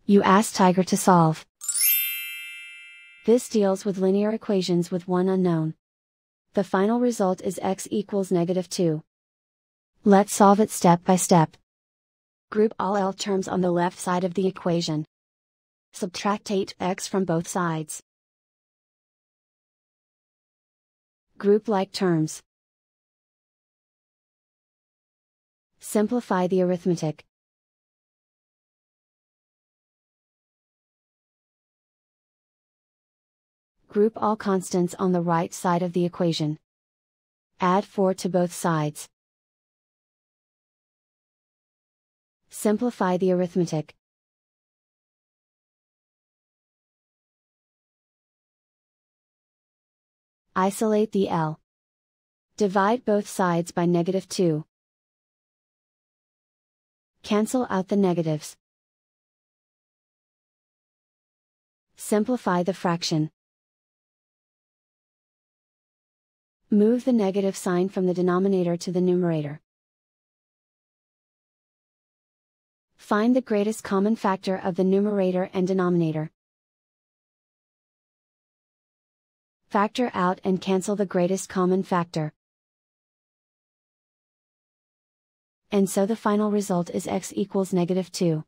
You ask Tiger to solve. This deals with linear equations with one unknown. The final result is x equals -2. Let's solve it step by step. Group all L terms on the left side of the equation. Subtract 8x from both sides. Group like terms. Simplify the arithmetic. Group all constants on the right side of the equation. Add 4 to both sides. Simplify the arithmetic. Isolate the L. Divide both sides by -2. Cancel out the negatives. Simplify the fraction. Move the negative sign from the denominator to the numerator. Find the greatest common factor of the numerator and denominator. Factor out and cancel the greatest common factor. And so the final result is x equals -2.